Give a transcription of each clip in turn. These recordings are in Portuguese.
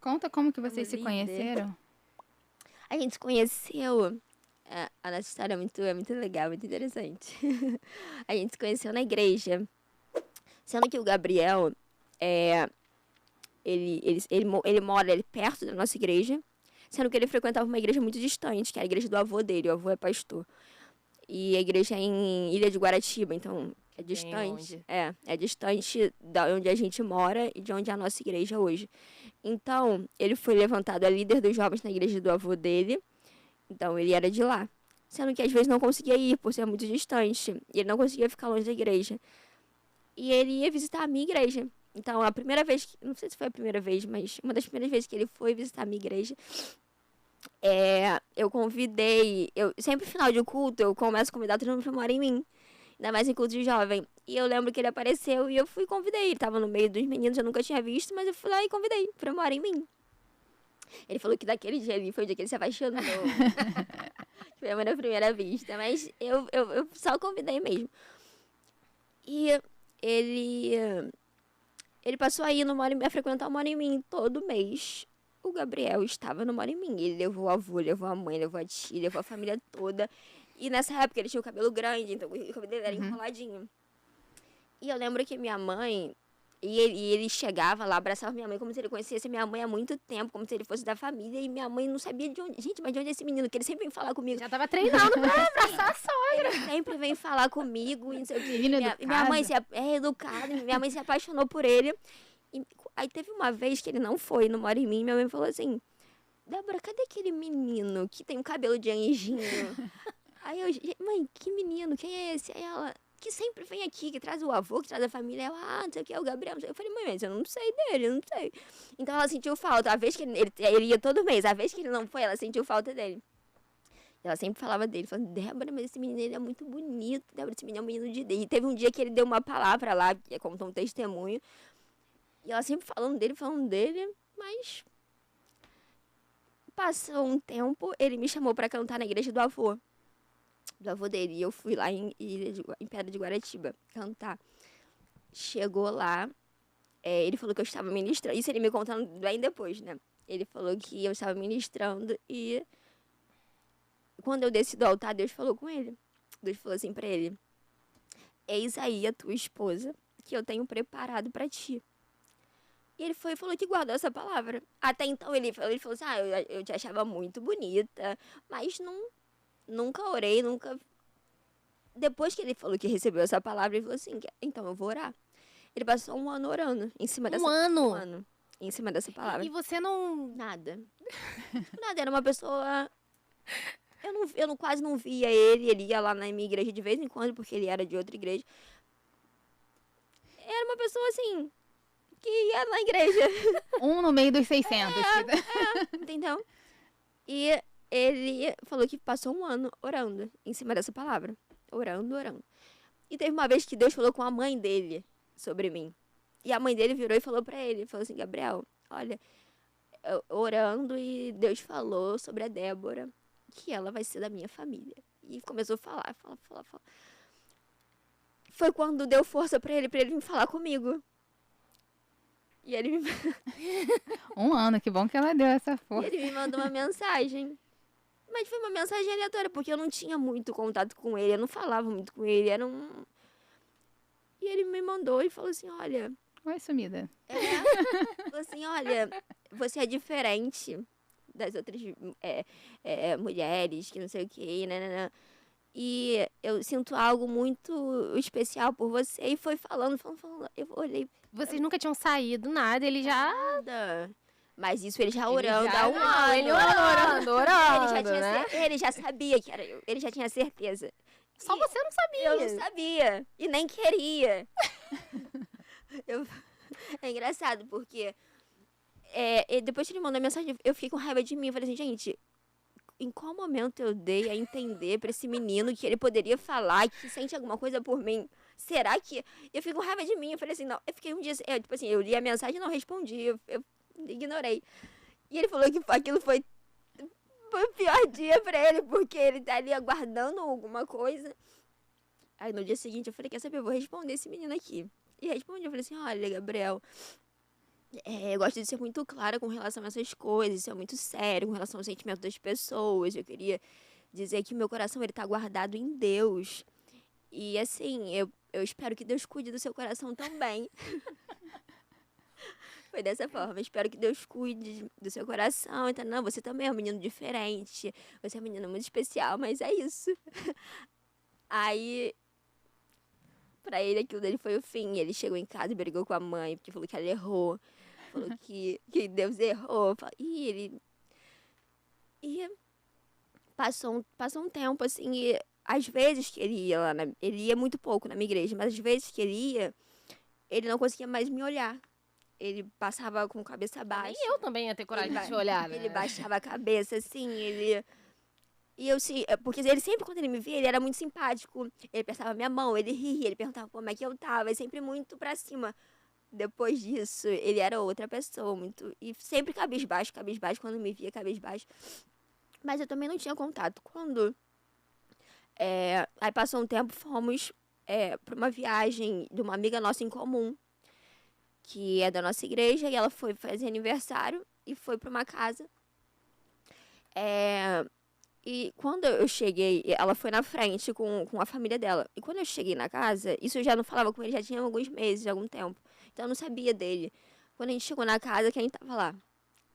Conta como que como vocês se líder. conheceram. A gente se conheceu... A nossa história é muito legal, muito interessante. A gente se conheceu na igreja. Sendo que o Gabriel, ele mora ali perto da nossa igreja. Sendo que ele frequentava uma igreja muito distante, que é a igreja do avô dele. O avô é pastor. E a igreja é em Ilha de Guaratiba, então é distante. É distante da onde a gente mora e de onde é a nossa igreja hoje. Então, ele foi levantado a líder dos jovens na igreja do avô dele. Então, ele era de lá. Sendo que às vezes não conseguia ir, por ser muito distante. E ele não conseguia ficar longe da igreja. E ele ia visitar a minha igreja. Então, a primeira vez, não sei se foi a primeira vez, mas uma das primeiras vezes que ele foi visitar a minha igreja, eu convidei. Sempre final de culto, eu começo a convidar todo mundo pra morar em mim. Ainda mais em culto de jovem. E eu lembro que ele apareceu e eu fui e convidei. Ele tava no meio dos meninos, eu nunca tinha visto, mas eu fui lá e convidei pra morar em mim. Ele falou que daquele dia ali foi o dia que ele se apaixonou. Foi a minha primeira vista. Mas eu só convidei mesmo. E ele passou aí no Mora em Mim, a frequentar o Mora em Mim todo mês. O Gabriel estava no Mora em Mim. Ele levou o avô, levou a mãe, levou a tia, levou a família toda. E nessa época ele tinha o cabelo grande, então o cabelo dele era enroladinho. E eu lembro que minha mãe... E ele chegava lá, abraçava minha mãe como se ele conhecesse minha mãe há muito tempo, como se ele fosse da família. E minha mãe não sabia de onde... Gente, mas de onde é esse menino? Que ele sempre vem falar comigo. Já tava treinando pra abraçar a sogra. Ele sempre vem falar comigo. E não sei o quê. Menino E minha mãe educado. é educada. Minha mãe se apaixonou por ele. E aí teve uma vez que ele não foi no Mora em Mim. Minha mãe falou assim... Débora, cadê aquele menino que tem um cabelo de anjinho? Aí eu... Mãe, que menino? Quem é esse? Aí ela... Que sempre vem aqui, que traz o avô, que traz a família. Ela, não sei o que, é o Gabriel. Eu falei, mãe, mas eu não sei dele, eu não sei. Então ela sentiu falta. A vez que ele ia todo mês, a vez que ele não foi, ela sentiu falta dele. E ela sempre falava dele, falando, Débora, mas esse menino ele é muito bonito. Débora, esse menino é um menino de Deus. E teve um dia que ele deu uma palavra lá, que contou um testemunho. E ela sempre falando dele, mas... Passou um tempo, ele me chamou pra cantar na igreja do avô dele. E eu fui lá em Pedra de Guaratiba cantar. Chegou lá, ele falou que eu estava ministrando. Isso ele me contando bem depois, né? Ele falou que eu estava ministrando e quando eu desci do altar, Deus falou com ele. Deus falou assim pra ele: eis aí a tua esposa que eu tenho preparado pra ti. E ele foi e falou que guardou essa palavra. Até então ele falou assim, eu te achava muito bonita, mas nunca orei, nunca... Depois que ele falou que recebeu essa palavra, ele falou assim, então eu vou orar. Ele passou um ano orando em cima dessa... ano? Um ano em cima dessa palavra. E você não... Nada. Nada, era uma pessoa... Eu quase não via ele ia lá na minha igreja de vez em quando, porque ele era de outra igreja. Era uma pessoa assim... que ia na igreja. Um no meio dos 600. Entendeu? E ele falou que passou um ano orando em cima dessa palavra. Orando. E teve uma vez que Deus falou com a mãe dele sobre mim. E a mãe dele virou e falou pra ele. Falou assim, Gabriel, olha, orando e Deus falou sobre a Débora, que ela vai ser da minha família. E começou a falar. Foi quando deu força pra ele vir falar comigo. E ele me... Um ano, que bom que ela deu essa E força. ele me mandou uma mensagem. Mas foi uma mensagem aleatória, porque eu não tinha muito contato com ele, eu não falava muito com ele, E ele me mandou e falou assim, olha... Oi, sumida. Falou assim, olha, você é diferente das outras mulheres, que não sei o quê, né? E eu sinto algo muito especial por você. E foi falando. Eu olhei... Vocês nunca tinham saído, nada, ele já... Nada. Mas isso ele já Ele orando já- há um ano. Ele orando, Ele já sabia que era eu. Ele já tinha certeza. Só você não sabia. Eu não sabia. E nem queria. É engraçado, porque depois que ele mandou a mensagem, eu fiquei com raiva de mim. Eu falei assim, gente, em qual momento eu dei a entender pra esse menino que ele poderia falar, que sente alguma coisa por mim? Será que... Eu fiquei com raiva de mim. Eu falei assim, não. Eu fiquei um dia... tipo assim, eu li a mensagem e não respondi. Eu ignorei. E ele falou que aquilo foi o pior dia pra ele, porque ele tá ali aguardando alguma coisa. Aí no dia seguinte eu falei, quer saber, eu vou responder esse menino aqui. E respondi, eu falei assim, olha, Gabriel, eu gosto de ser muito clara com relação a essas coisas, ser muito sério com relação ao sentimento das pessoas. Eu queria dizer que o meu coração ele tá guardado em Deus. E assim, eu espero que Deus cuide do seu coração também. Foi dessa forma. Espero que Deus cuide do seu coração. Então, não, você também é um menino diferente. Você é um menino muito especial, mas é isso. Aí, pra ele, aquilo dele foi o fim. Ele chegou em casa e brigou com a mãe, porque falou que ela errou. Falou que Deus errou. E ele. E passou um tempo, assim, e às vezes que ele ia lá, ele ia muito pouco na minha igreja, mas às vezes que ele ia, ele não conseguia mais me olhar. Ele passava com a cabeça baixa. Nem eu também ia ter coragem de te olhar, né? Ele baixava a cabeça, assim, ele... E eu, porque ele sempre, quando ele me via, ele era muito simpático. Ele apertava minha mão, ele ria, ele perguntava como é que eu tava, e sempre muito pra cima. Depois disso, ele era outra pessoa, muito... E sempre cabisbaixo, quando me via, cabisbaixo. Mas eu também não tinha contato. Quando... aí passou um tempo, fomos pra uma viagem de uma amiga nossa em comum, que é da nossa igreja, e ela foi fazer aniversário e foi pra uma casa. E quando eu cheguei, ela foi na frente com a família dela. E quando eu cheguei na casa, isso eu já não falava com ele, já tinha alguns meses, algum tempo. Então eu não sabia dele. Quando a gente chegou na casa, quem tava lá?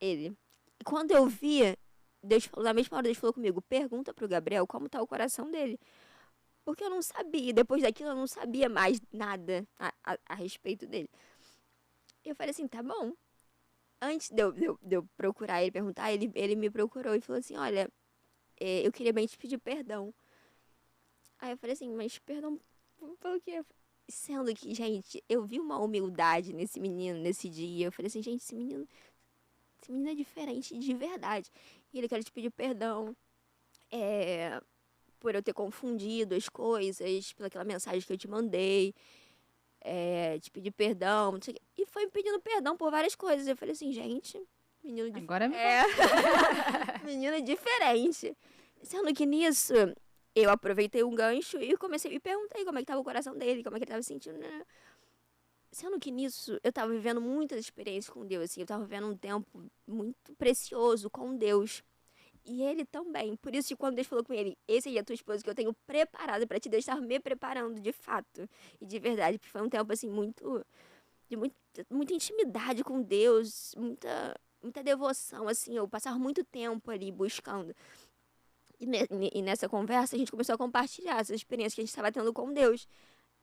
Ele. E quando eu vi, Deus falou, na mesma hora Deus falou comigo, pergunta pro Gabriel como tá o coração dele. Porque eu não sabia, depois daquilo eu não sabia mais nada a respeito dele. Eu falei assim, tá bom. Antes de eu procurar ele, perguntar, ele me procurou e falou assim, olha, eu queria bem te pedir perdão. Aí eu falei assim, mas perdão pelo quê? Sendo que, gente, eu vi uma humildade nesse menino nesse dia. Eu falei assim, gente, esse menino é diferente de verdade. E ele quer te pedir perdão por eu ter confundido as coisas, pelaquela mensagem que eu te mandei. Te pedir perdão, não sei o quê. E foi me pedindo perdão por várias coisas. Eu falei assim, gente, menino diferente. Agora me Menino diferente. Sendo que nisso, eu aproveitei um gancho e comecei e perguntei como é que tava o coração dele, como é que ele tava sentindo, né? Sendo que nisso, eu tava vivendo muitas experiências com Deus, assim, eu tava vivendo um tempo muito precioso com Deus. E ele também. Por isso que quando Deus falou com ele, esse aí é a tua esposa que eu tenho preparado pra ti, Deus estava me preparando de fato e de verdade. Porque foi um tempo, assim, de muita intimidade com Deus, muita devoção, assim. Eu passava muito tempo ali buscando. E nessa conversa a gente começou a compartilhar essas experiências que a gente estava tendo com Deus.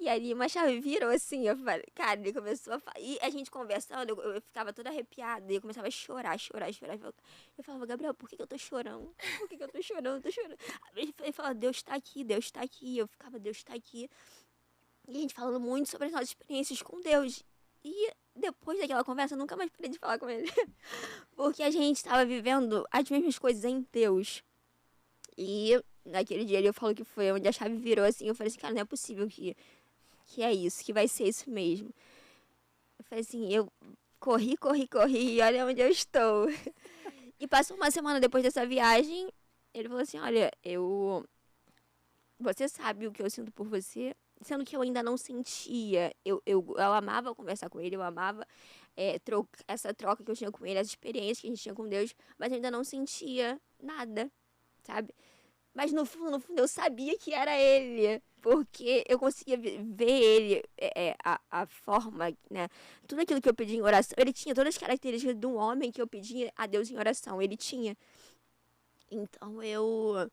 E ali uma chave virou assim, eu falei, cara, ele começou a falar. E a gente conversando, eu ficava toda arrepiada, e eu começava a chorar. Eu falava, Gabriel, por que eu tô chorando? Por que eu tô chorando? Eu tô chorando. Ele falava, Deus tá aqui, Deus tá aqui. Eu ficava, Deus tá aqui. E a gente falando muito sobre as nossas experiências com Deus. E depois daquela conversa, eu nunca mais parei de falar com ele. Porque a gente estava vivendo as mesmas coisas em Deus. E naquele dia eu falo que foi onde a chave virou assim. Eu falei assim, cara, não é possível que é isso, que vai ser isso mesmo. Eu falei assim, eu corri, e olha onde eu estou. E passou uma semana depois dessa viagem, ele falou assim, olha, você sabe o que eu sinto por você? Sendo que eu ainda não sentia. Eu amava conversar com ele, eu amava essa troca que eu tinha com ele, as experiências que a gente tinha com Deus, mas eu ainda não sentia nada, sabe? Mas no fundo, eu sabia que era ele, porque eu conseguia ver ele, a forma, né? Tudo aquilo que eu pedia em oração, ele tinha todas as características de um homem que eu pedia a Deus em oração, ele tinha. Então eu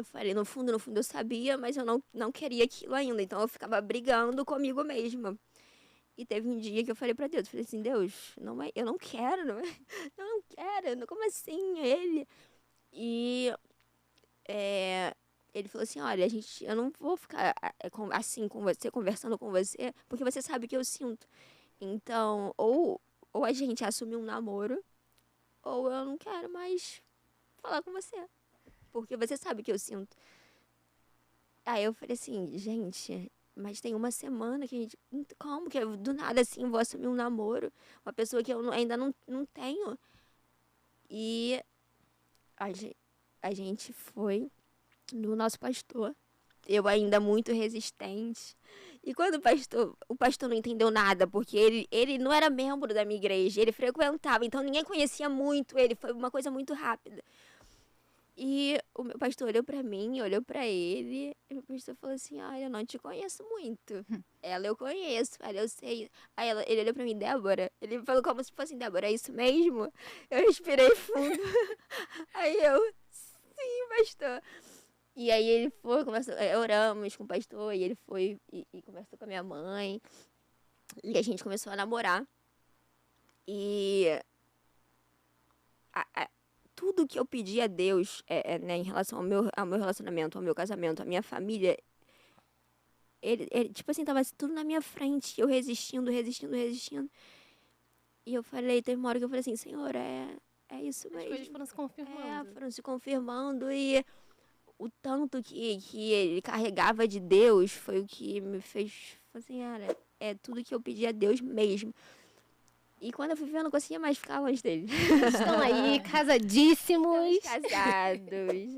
falei, no fundo eu sabia, mas eu não queria aquilo ainda, então eu ficava brigando comigo mesma. E teve um dia que eu falei pra Deus, eu falei assim, Deus, eu não quero, eu não quero, como assim, ele? E ele falou assim, olha, eu não vou ficar assim com você, conversando com você, porque você sabe o que eu sinto. Então, ou a gente assume um namoro, ou eu não quero mais falar com você, porque você sabe o que eu sinto. Aí eu falei assim, gente, mas tem uma semana que a gente... Como que eu, do nada assim, vou assumir um namoro? Uma pessoa que eu ainda não tenho. E a gente foi no nosso pastor. eu ainda muito resistente. E quando o pastor não entendeu nada, porque ele não era membro da minha igreja, ele frequentava, então ninguém conhecia muito ele, foi uma coisa muito rápida. E o meu pastor olhou pra mim, olhou pra ele, e o meu pastor falou assim, eu não te conheço muito. Ela eu conheço, ela eu sei. Aí ele olhou pra mim, Débora, ele falou como se fosse, Débora, é isso mesmo? Eu respirei fundo. Aí eu, sim, pastor. E aí ele foi, oramos com o pastor, e ele foi e conversou com a minha mãe. E a gente começou a namorar. E tudo que eu pedi a Deus, né, em relação ao meu relacionamento, ao meu casamento, à minha família, ele, tipo assim, tava tudo na minha frente, eu resistindo. E eu falei, teve uma hora que eu falei assim, Senhor, é isso mesmo. As coisas foram se confirmando. Foram se confirmando e o tanto que ele carregava de Deus foi o que me fez, assim, é tudo que eu pedi a Deus mesmo. E quando eu fui ver, eu não conseguia mais ficar longe dele. Estão aí, casadíssimos. Casados,